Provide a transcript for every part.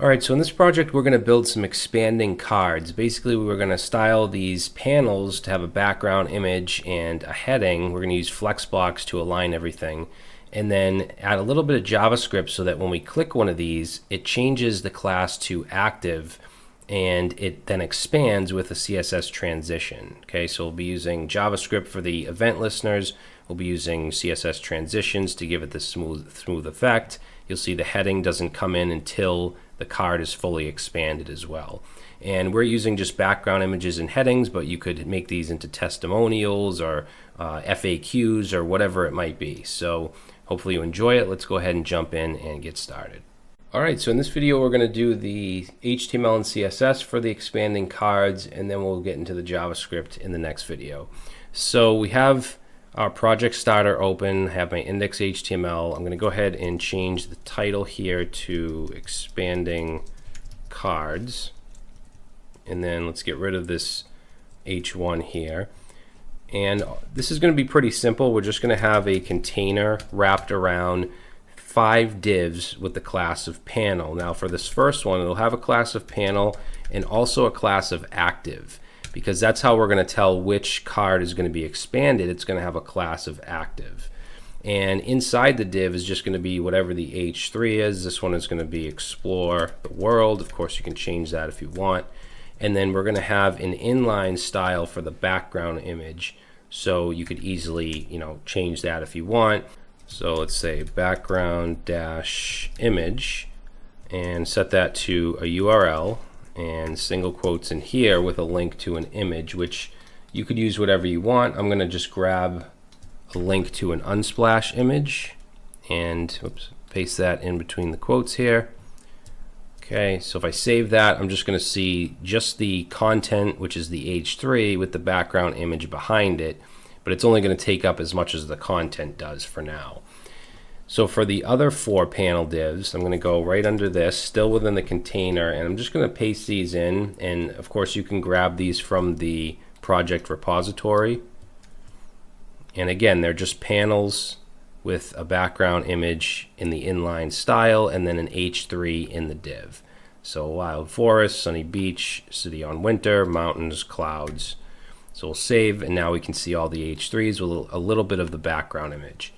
Alright, so in this project we're going to build some expanding cards. Basically we're going to style these panels to have a background image and a heading. We're going to use Flexbox to align everything, and then add a little bit of JavaScript so that when we click one of these it changes the class to active, and it then expands with a CSS transition. Okay, so we'll be using JavaScript for the event listeners. We'll be using CSS transitions to give it this smooth effect. You'll see the heading doesn't come in until the card is fully expanded as well. And we're using just background images and headings, but you could make these into testimonials or FAQs or whatever it might be. So hopefully you enjoy it. Let's go ahead and jump in and get started. Alright, so in this video we're going to do the HTML and CSS for the expanding cards, and then we'll get into the JavaScript in the next video. So we have our project starter open, I have my index.html. I'm going to go ahead and change the title here to expanding cards, and then let's get rid of this h1 here. And this is going to be pretty simple. We're just going to have a container wrapped around 5 divs with the class of panel. Now for this first one, it'll have a class of panel and also a class of active, because that's how we're going to tell which card is going to be expanded. It's going to have a class of active, and inside the div is just going to be whatever the h3 is. This one is going to be explore the world. Of course you can change that if you want. And then we're going to have an inline style for the background image, so you could easily change that if you want. So let's say background dash image and set that to a URL and single quotes in here with a link to an image, which you could use whatever you want. I'm going to just grab a link to an Unsplash image and paste that in between the quotes here. Okay, so if I save that, I'm just going to see just the content, which is the h3 with the background image behind it, but it's only going to take up as much as the content does for now. So for the other 4 panel divs, I'm going to go right under this, still within the container, and I'm just going to paste these in. And of course you can grab these from the project repository. And again, they're just panels with a background image in the inline style and then an h3 in the div. So wild forest, sunny beach, city on winter, mountains, clouds. So we'll save, and now we can see all the h3s with a little bit of the background image.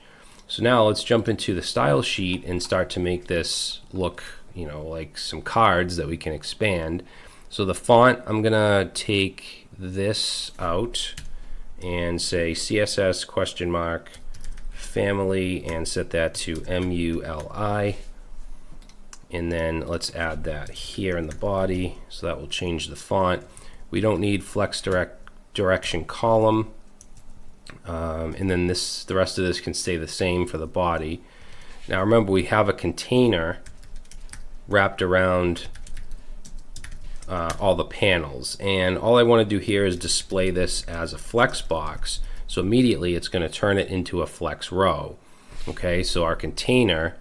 So now let's jump into the style sheet and start to make this look, like some cards that we can expand. So the font, I'm gonna take this out and say CSS family and set that to MULI. And then let's add that here in the body, so that will change the font. We don't need flex direction column. And then the rest of this can stay the same for the body. Now remember, we have a container wrapped around all the panels, and all I want to do here is display this as a flex box. So immediately it's going to turn it into a flex row. Okay, so our container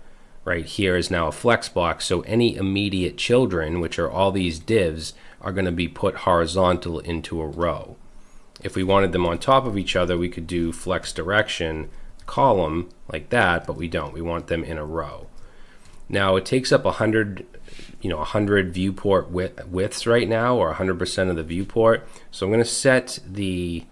right here is now a flex box, so any immediate children, which are all these divs, are going to be put horizontal into a row. If we wanted them on top of each other, we could do flex direction column like that, but we don't. We want them in a row. Now it takes up 100 viewport widths right now, or 100% of the viewport. So I'm going to set the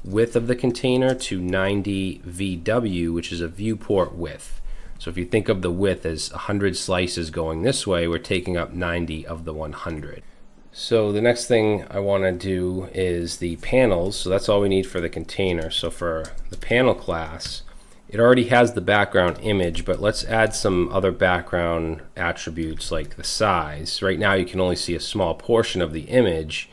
width of the container to 90 VW, which is a viewport width. So if you think of the width as 100 slices going this way, we're taking up 90 of the 100. So the next thing I want to do is the panels. So that's all we need for the container. So for the panel class, it already has the background image, but let's add some other background attributes like the size. Right now you can only see a small portion of the image.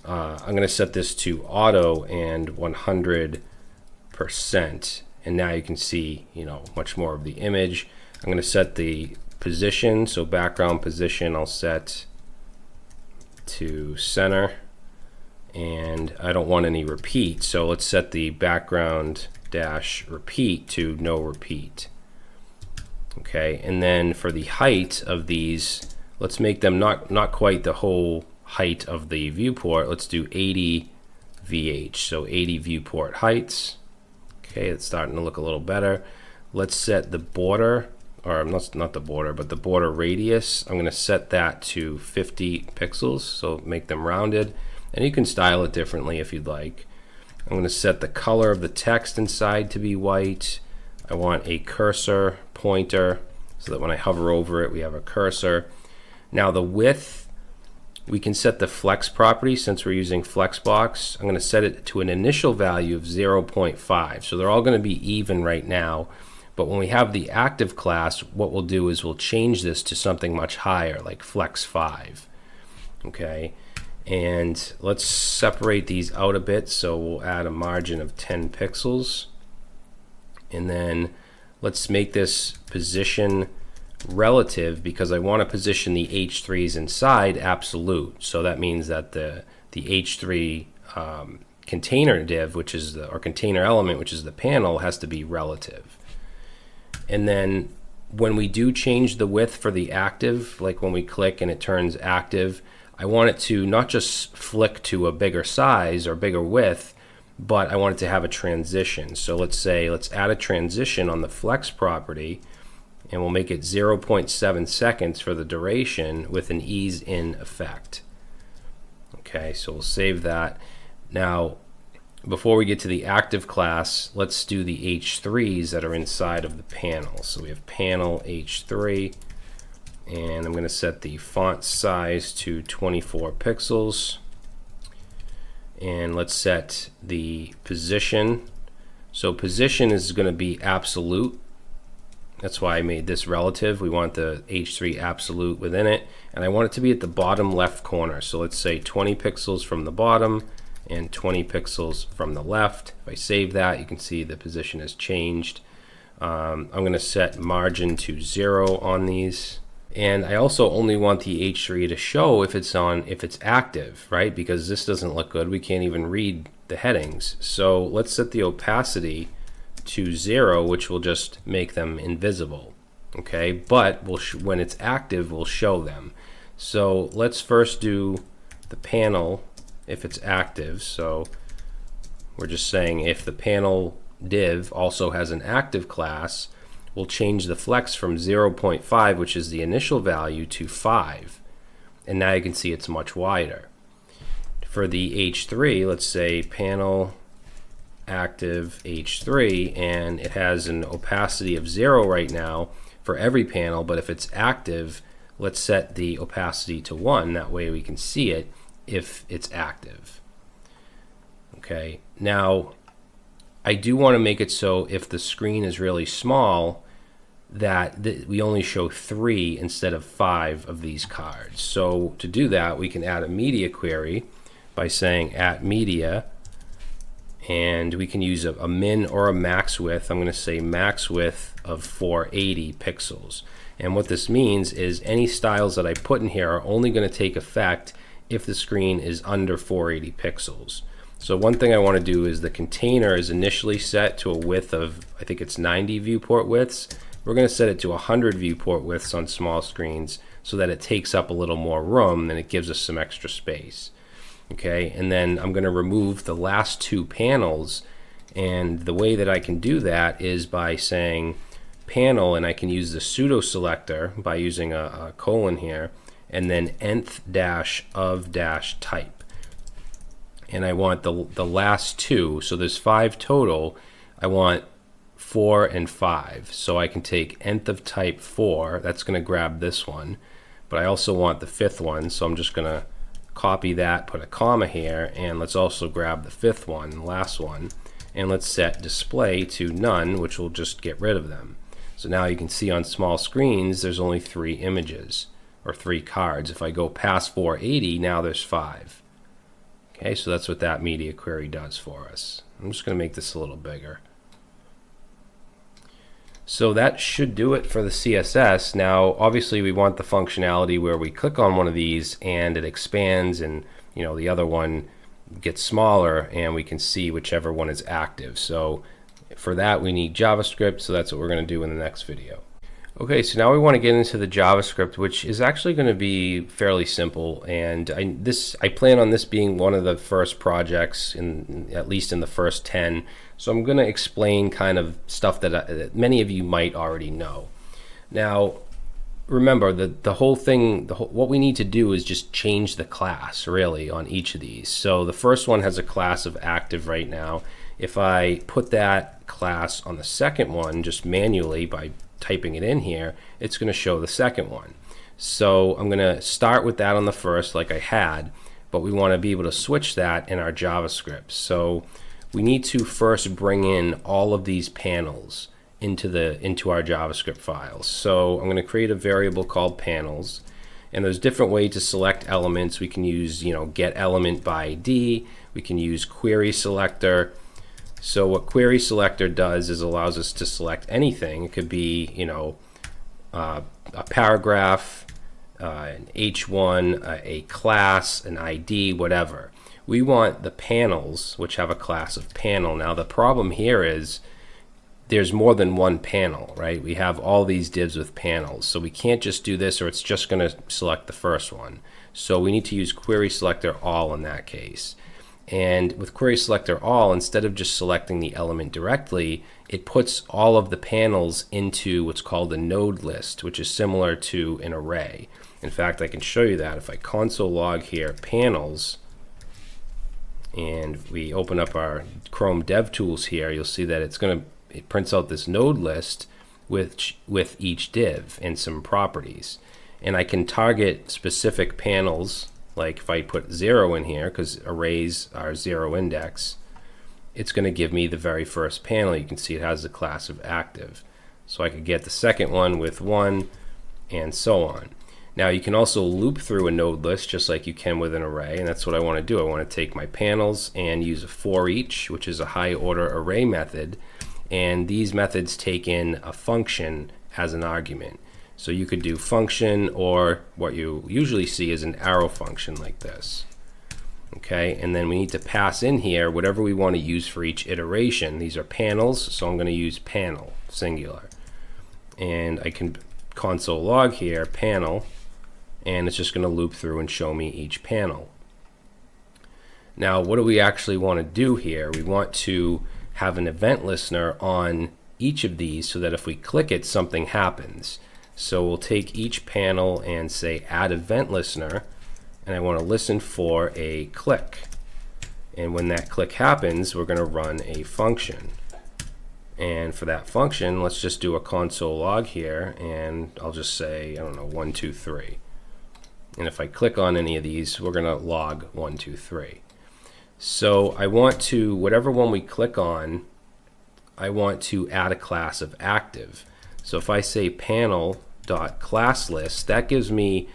I'm going to set this to auto and 100%, and now you can see much more of the image. I'm going to set the position, so background position I'll set to center, and I don't want any repeat, so let's set the background dash repeat to no repeat. Okay, and then for the height of these, let's make them not quite the whole height of the viewport. Let's do 80 VH, so 80 viewport heights. Okay, it's starting to look a little better. Let's set the border or not the border, but the border radius, I'm going to set that to 50 pixels, so make them rounded. And you can style it differently if you'd like. I'm going to set the color of the text inside to be white. I want a cursor pointer so that when I hover over it, we have a cursor. Now the width, we can set the flex property since we're using Flexbox. I'm going to set it to an initial value of 0.5. So they're all going to be even right now. But when we have the active class, what we'll do is we'll change this to something much higher, like Flex 5. Okay. And let's separate these out a bit, so we'll add a margin of 10 pixels. And then let's make this position relative because I want to position the H3s inside absolute. So that means that the H3 container div, which is or container element, which is the panel, has to be relative. And then when we do change the width for the active, like when we click and it turns active, I want it to not just flick to a bigger size or bigger width, but I want it to have a transition. So let's add a transition on the flex property, and we'll make it 0.7 seconds for the duration with an ease in effect. Okay, so we'll save that. Now, before we get to the active class, let's do the H3s that are inside of the panel. So we have panel H3. And I'm going to set the font size to 24 pixels. And let's set the position. So position is going to be absolute. That's why I made this relative. We want the H3 absolute within it. And I want it to be at the bottom left corner. So let's say 20 pixels from the bottom and 20 pixels from the left. If I save that, you can see the position has changed. I'm going to set margin to 0 on these. And I also only want the H3 to show if it's active, right? Because this doesn't look good. We can't even read the headings. So let's set the opacity to 0, which will just make them invisible. Okay, but when it's active, we'll show them. So let's first do the panel if it's active. So we're just saying if the panel div also has an active class, we'll change the flex from 0.5, which is the initial value, to 5. And now you can see it's much wider. For the H3, let's say panel active H3, and it has an opacity of 0 right now for every panel, but if it's active, let's set the opacity to 1. That way we can see it if it's active. Okay, now I do want to make it so if the screen is really small, that we only show 3 instead of 5 of these cards. So to do that, we can add a media query by saying @media, and we can use a min or a max width. I'm going to say max width of 480 pixels. And what this means is any styles that I put in here are only going to take effect if the screen is under 480 pixels. So one thing I want to do is the container is initially set to a width of, I think it's 90 viewport widths. We're going to set it to 100 viewport widths on small screens so that it takes up a little more room and it gives us some extra space. Okay, and then I'm going to remove the last 2 panels, and the way that I can do that is by saying panel, and I can use the pseudo selector by using a colon here, and then nth dash of dash type. And I want the last 2, so there's 5 total. I want 4 and 5, so I can take nth of type 4, that's going to grab this one, but I also want the 5th one, so I'm just going to copy that, put a comma here, and let's also grab the 5th one, last one, and let's set display to none, which will just get rid of them. So now you can see on small screens there's only 3 images or 3 cards. If I go past 480, now there's 5. Okay, so that's what that media query does for us. I'm just going to make this a little bigger. So that should do it for the CSS. Now, obviously, we want the functionality where we click on one of these and it expands, and the other one gets smaller, and we can see whichever one is active. So for that, we need JavaScript. So that's what we're going to do in the next video. Okay, so now we want to get into the JavaScript, which is actually going to be fairly simple, and I plan on this being one of the first projects, at least in the first 10. So I'm going to explain kind of stuff that many of you might already know. Now, remember the whole thing, what we need to do is just change the class really on each of these. So the first one has a class of active right now. If I put that class on the second one just manually by typing it in here, it's going to show the second one. So I'm going to start with that on the first like I had, but we want to be able to switch that in our JavaScript. So we need to first bring in all of these panels into our JavaScript files. So I'm going to create a variable called panels, and there's different ways to select elements. We can use, get element by ID. We can use query selector. So what query selector does is allows us to select anything. It could be, a paragraph, an H1, a class, an ID, whatever. We want the panels, which have a class of panel. Now the problem here is there's more than one panel, right? We have all these divs with panels, so we can't just do this or it's just going to select the first one. So we need to use query selector all in that case. And with query selector all, instead of just selecting the element directly, it puts all of the panels into what's called a node list, which is similar to an array. In fact, I can show you that if I console log here panels, and we open up our Chrome DevTools here, you'll see that it prints out this node list with each div and some properties. And I can target specific panels, like if I put 0 in here, because arrays are 0 index, it's going to give me the very first panel. You can see it has the class of active. So I could get the second one with 1, and so on. Now you can also loop through a node list just like you can with an array, and that's what I want to do. I want to take my panels and use a for each, which is a high order array method, and these methods take in a function as an argument. So you could do function, or what you usually see is an arrow function like this. Okay, and then we need to pass in here whatever we want to use for each iteration. These are panels, so I'm going to use panel, singular. And I can console log here, panel, and it's just going to loop through and show me each panel. Now, what do we actually want to do here? We want to have an event listener on each of these so that if we click it, something happens. So we'll take each panel and say add event listener, and I want to listen for a click. And when that click happens, we're going to run a function. And for that function, let's just do a console log here, and I'll just say, I don't know, 1, 2, 3. And if I click on any of these, we're going to log 1, 2, 3. So I want to, whatever one we click on, I want to add a class of active. So if I say panel.classList, that gives me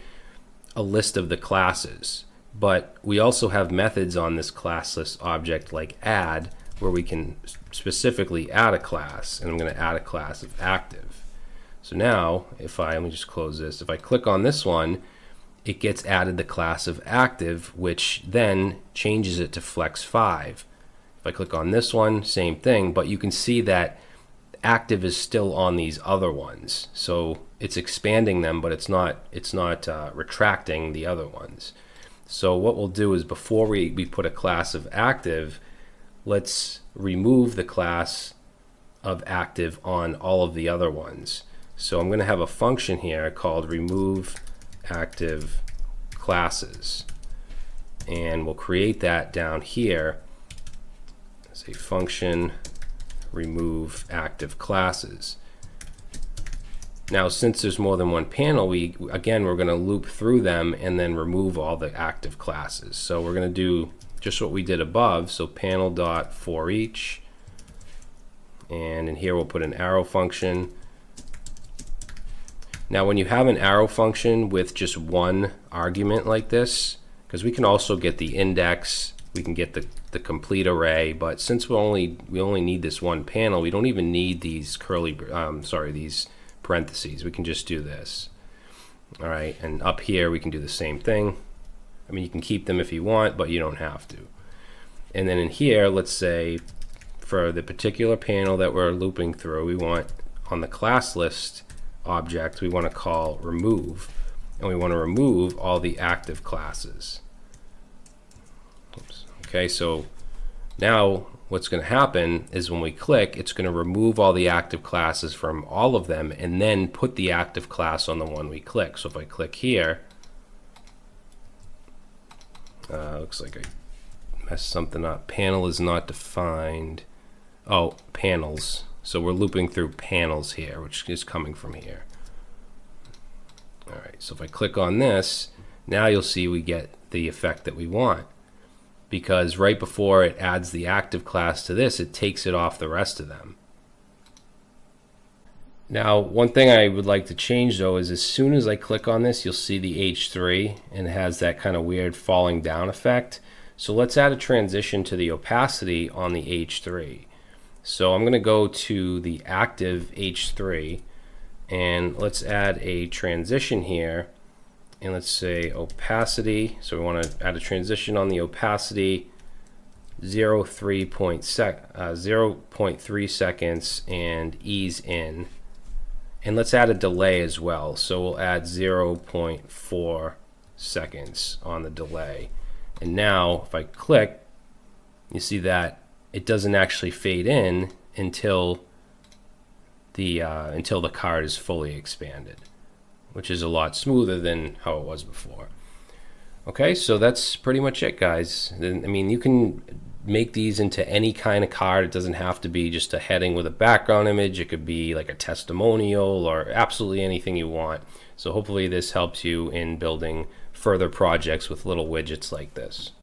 a list of the classes. But we also have methods on this class list object like add, where we can specifically add a class, and I'm going to add a class of active. So now, let me just close this. If I click on this one, it gets added the class of active, which then changes it to Flex 5. If I click on this one, same thing, but you can see that active is still on these other ones. So it's expanding them, but it's not retracting the other ones. So what we'll do is before we put a class of active, let's remove the class of active on all of the other ones. So I'm going to have a function here called remove active classes, and we'll create that down here as a function remove active classes. Now since there's more than one panel, we're going to loop through them and then remove all the active classes. So we're going to do just what we did above, so panel.forEach, and in here we'll put an arrow function. Now when you have an arrow function with just one argument like this, because we can also get the index, we can get the complete array, but since we only need this one panel, we don't even need these these parentheses. We can just do this. All right, and up here we can do the same thing. I mean, you can keep them if you want, but you don't have to. And then in here, let's say for the particular panel that we're looping through, we want on the class list object, we want to call remove, and we want to remove all the active classes. Oops. Okay, so now what's going to happen is when we click, it's going to remove all the active classes from all of them and then put the active class on the one we click. So if I click here, looks like I messed something up. Panel is not defined. Oh, panels. So we're looping through panels here, which is coming from here. All right, so if I click on this, now you'll see we get the effect that we want, because right before it adds the active class to this, it takes it off the rest of them. Now, one thing I would like to change though is as soon as I click on this, you'll see the H3 and it has that kind of weird falling down effect. So let's add a transition to the opacity on the H3. So I'm going to go to the active H3 and let's add a transition here, and let's say opacity. So we want to add a transition on the opacity 0.3 seconds and ease in. And let's add a delay as well. So we'll add 0.4 seconds on the delay. And now if I click, you see that it doesn't actually fade in until the card is fully expanded, which is a lot smoother than how it was before. Okay, so that's pretty much it, guys. I mean, you can make these into any kind of card. It doesn't have to be just a heading with a background image. It could be like a testimonial or absolutely anything you want. So hopefully this helps you in building further projects with little widgets like this.